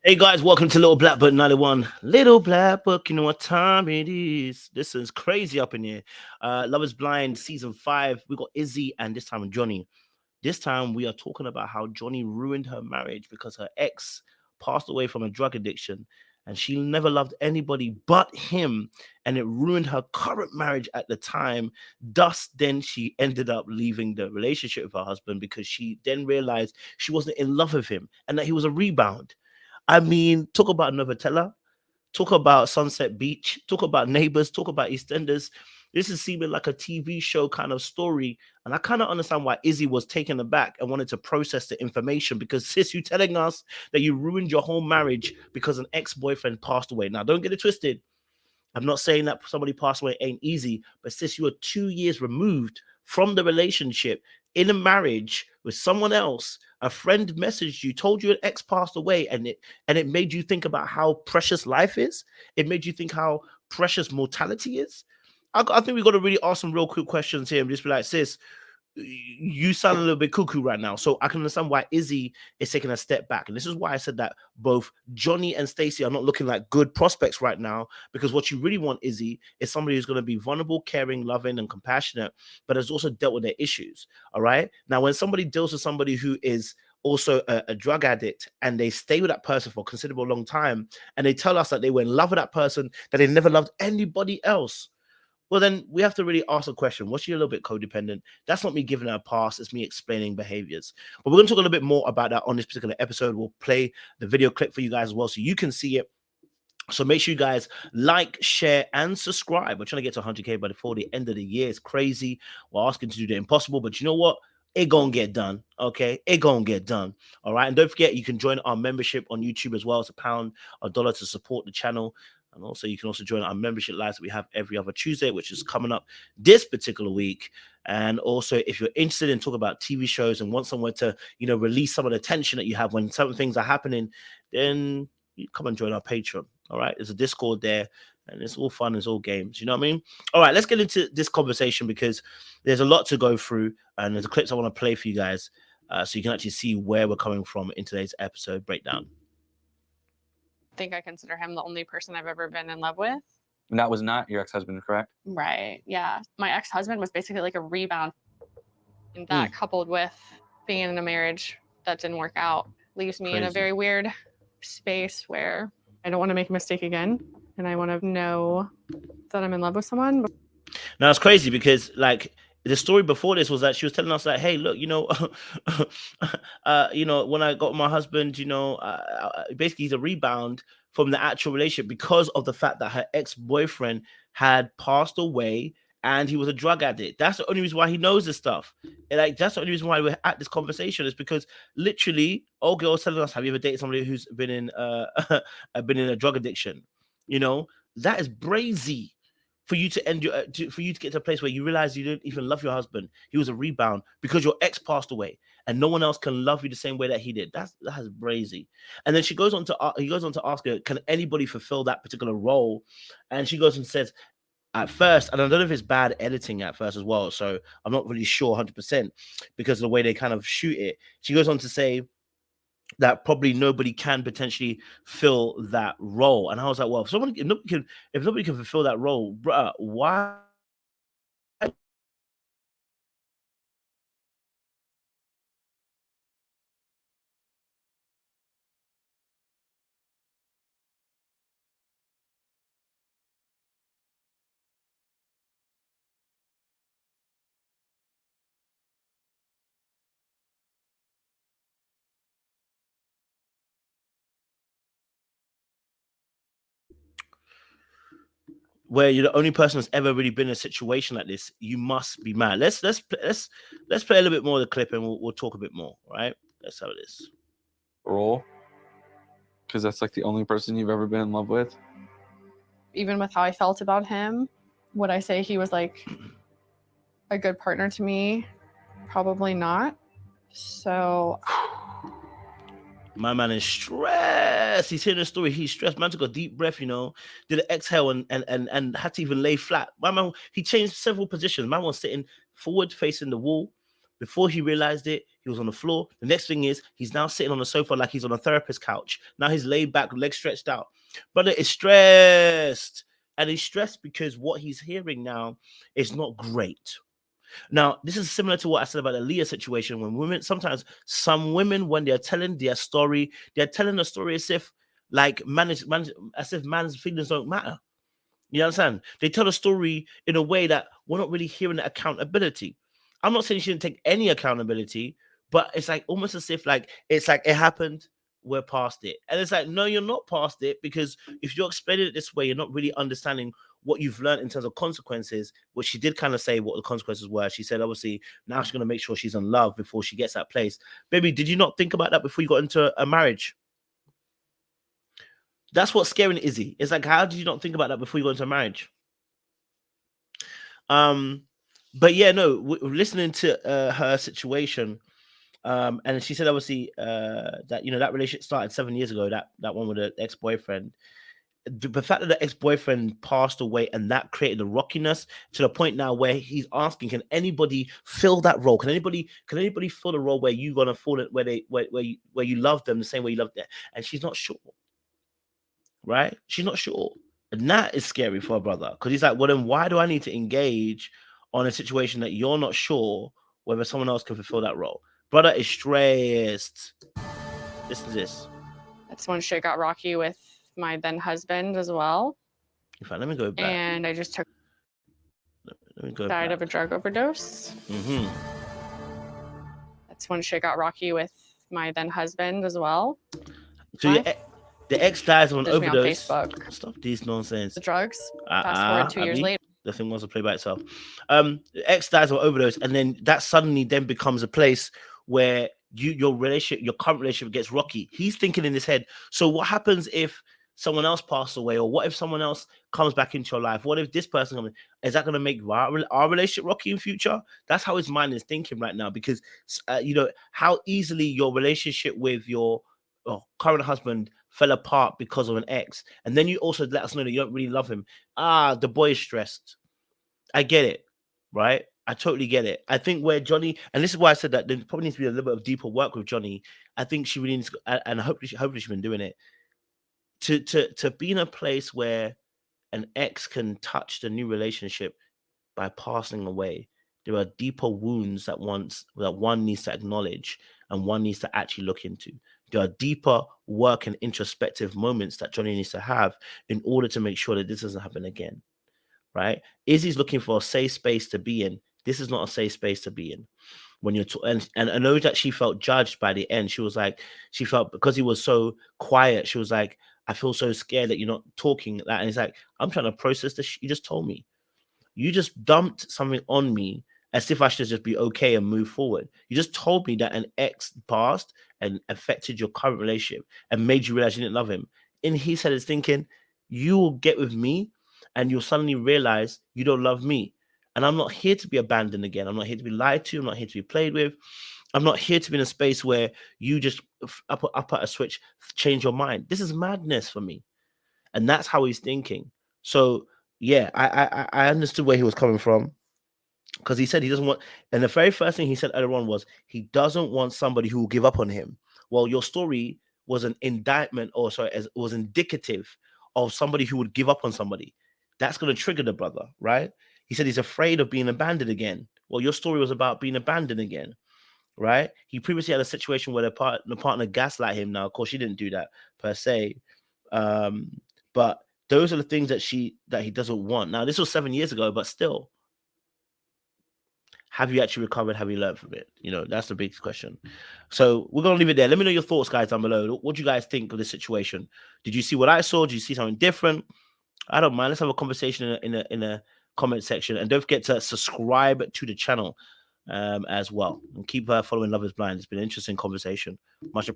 Hey guys, welcome to Little Black Book 91. Little Black Book, you know what time it is. This is crazy up in here. Love is Blind, season 5. We got Izzy and this time Johnny. This time we are talking about how Johnny ruined her marriage because her ex passed away from a drug addiction and she never loved anybody but him, and it ruined her current marriage at the time. Thus, then she ended up leaving the relationship with her husband because she then realized she wasn't in love with him and that he was a rebound. I mean, talk about Novatella, talk about Sunset Beach, talk about Neighbors, talk about EastEnders. This is seeming like a TV show kind of story. And I kind of understand why Izzy was taken aback and wanted to process the information because, sis, you telling us that you ruined your whole marriage because an ex-boyfriend passed away. Now, don't get it twisted. I'm not saying that somebody passed away ain't easy, but sis, you are 2 years removed from the relationship in a marriage with someone else. A friend messaged you, told you an ex passed away, and it made you think about how precious life is. It made you think how precious mortality is. I think we got to really ask some real quick questions here and just be like, sis, you sound a little bit cuckoo right now. So I can understand why Izzy is taking a step back. And this is why I said that both Johnny and Stacey are not looking like good prospects right now, because what you really want, Izzy, is somebody who's going to be vulnerable, caring, loving, and compassionate, but has also dealt with their issues. All right. Now, when somebody deals with somebody who is also a drug addict and they stay with that person for a considerable long time and they tell us that they were in love with that person, that they never loved anybody else, well, then we have to really ask a question. Was she a little bit codependent? That's not me giving her a pass. It's me explaining behaviors. But we're going to talk a little bit more about that on this particular episode. We'll play the video clip for you guys as well so you can see it. So make sure you guys like, share, and subscribe. We're trying to get to 100K before the end of the year. It's crazy. We're asking to do the impossible. But you know what? It gonna get done, okay? It gonna get done, all right? And don't forget, you can join our membership on YouTube as well. It's £1, $1 to support the channel. And also, you can also join our membership lives that we have every other Tuesday, which is coming up this particular week. And also, if you're interested in talking about TV shows and want somewhere to, release some of the tension that you have when some things are happening, then you come and join our Patreon. All right, there's a Discord there, and it's all fun, it's all games. You know what I mean? All right, let's get into this conversation because there's a lot to go through, and there's a clips I want to play for you guys, so you can actually see where we're coming from in today's episode breakdown. I think I consider him the only person I've ever been in love with. And that was not your ex-husband, correct? Right. Yeah. My ex-husband was basically like a rebound. And that coupled with being in a marriage that didn't work out leaves me in a very weird space where I don't want to make a mistake again. And I want to know that I'm in love with someone. Now it's crazy because the story before this was that she was telling us that, hey, look, when I got my husband, basically he's a rebound from the actual relationship because of the fact that her ex-boyfriend had passed away and he was a drug addict. That's the only reason why he knows this stuff. And that's the only reason why we're at this conversation is because literally, old girl was telling us, have you ever dated somebody who's been in been in a drug addiction? That is brazy. For you to for you to get to a place where you realize you didn't even love your husband. He was a rebound because your ex passed away, and no one else can love you the same way that he did. That is brazy. And then he goes on to ask her, can anybody fulfill that particular role? And she goes and says, at first, and I don't know if it's bad editing at first as well, so I'm not really sure 100% because of the way they kind of shoot it. She goes on to say that probably nobody can potentially fill that role. And I was like, well, if nobody can fulfill that role, bruh, why? Where you're the only person that's ever really been in a situation like this, you must be mad. Let's play a little bit more of the clip and we'll talk a bit more, right? Let's have this. Role? Because that's like the only person you've ever been in love with? Even with how I felt about him, would I say he was like a good partner to me? Probably not. So my man is stressed. He's hearing the story. He's stressed. Man took a deep breath, did an exhale and had to even lay flat. My man, he changed several positions. Man was sitting forward facing the wall. Before he realized it, He was on the floor. The next thing is he's now sitting on the sofa like he's on a therapist couch. Now he's laid back, legs stretched out. Brother is stressed. And he's stressed because what he's hearing now is not great. Now, this is similar to what I said about the Leah situation. When women, sometimes some women, when they're telling their story, they're telling a story as if as if man's feelings don't matter. You understand? They tell a story in a way that we're not really hearing the accountability. I'm not saying she didn't take any accountability, but it's like almost as if like it's like it happened, we're past it. And it's like, no, you're not past it, because if you're explaining it this way, you're not really understanding what you've learned in terms of consequences, which she did kind of say what the consequences were. She said, obviously, now she's going to make sure she's in love before she gets that place. Baby, did you not think about that before you got into a marriage? That's what's scaring Izzy. It's like, how did you not think about that before you got into a marriage? But yeah, no, listening to her situation, and she said obviously that that relationship started 7 years ago. That one with the ex-boyfriend. The fact that the ex-boyfriend passed away, and that created a rockiness to the point now where he's asking, can anybody fill that role? Can anybody fill the role where you gonna fall it, where you love them the same way you love them? And she's not sure. Right? She's not sure. And that is scary for a brother, because he's like, well, then why do I need to engage on a situation that you're not sure whether someone else can fulfill that role? Brother is stressed. Listen to this. That's when shit got rocky with my then husband as well. In fact, let me go back. And I just took. Let me go died back. of a drug overdose. Mm-hmm. That's when shit got rocky with my then husband as well. So the ex dies of an overdose. On Facebook. Stop these nonsense. The drugs. Fast forward 2 years later. The thing wants to play by itself. The ex dies of an overdose, and then that suddenly then becomes a place where your current relationship gets rocky. He's thinking in his head, so what happens if someone else passed away, or what if someone else comes back into your life? What if this person comes? Is that going to make our relationship rocky in future? That's how his mind is thinking right now, because how easily your relationship with your current husband fell apart because of an ex, and then you also let us know that you don't really love him. The boy is stressed. I get it, right? I totally get it. I think where Johnny, and this is why I said that there probably needs to be a little bit of deeper work with Johnny. I think she really needs to, and hopefully she's been doing it, to be in a place where an ex can touch the new relationship by passing away. There are deeper wounds that one needs to acknowledge and one needs to actually look into. There are deeper work and introspective moments that Johnny needs to have in order to make sure that this doesn't happen again, right? Izzy's looking for a safe space to be in. This is not a safe space to be in. When you're and I know that she felt judged by the end. She was like, she felt because he was so quiet, she was like, I feel so scared that you're not talking that. And it's like, I'm trying to process this. You just told me. You just dumped something on me as if I should just be okay and move forward. You just told me that an ex passed and affected your current relationship and made you realize you didn't love him. In his head is thinking, you will get with me and you'll suddenly realize you don't love me. And I'm not here to be abandoned again. I'm not here to be lied to. I'm not here to be played with. I'm not here to be in a space where you just up at a switch, change your mind. This is madness for me. And that's how he's thinking. So yeah, I understood where he was coming from, because he said he doesn't want, and the very first thing he said earlier on was he doesn't want somebody who will give up on him. Well, your story was an indictment, or sorry, it was indicative of somebody who would give up on somebody. That's going to trigger the brother, right? He said he's afraid of being abandoned again. Well, your story was about being abandoned again, right? He previously had a situation where the partner gaslight him. Now, of course, she didn't do that per se, but those are the things that he doesn't want. Now, this was 7 years ago, but still, have you actually recovered? Have you learned from it? That's the big question. So we're gonna leave it there. Let me know your thoughts, guys, down below. What do you guys think of this situation? Did you see what I saw? Did you see something different? I don't mind. Let's have a conversation in a comment section, and don't forget to subscribe to the channel as well, and keep following Love Is Blind. It's been an interesting conversation. Much appreciated.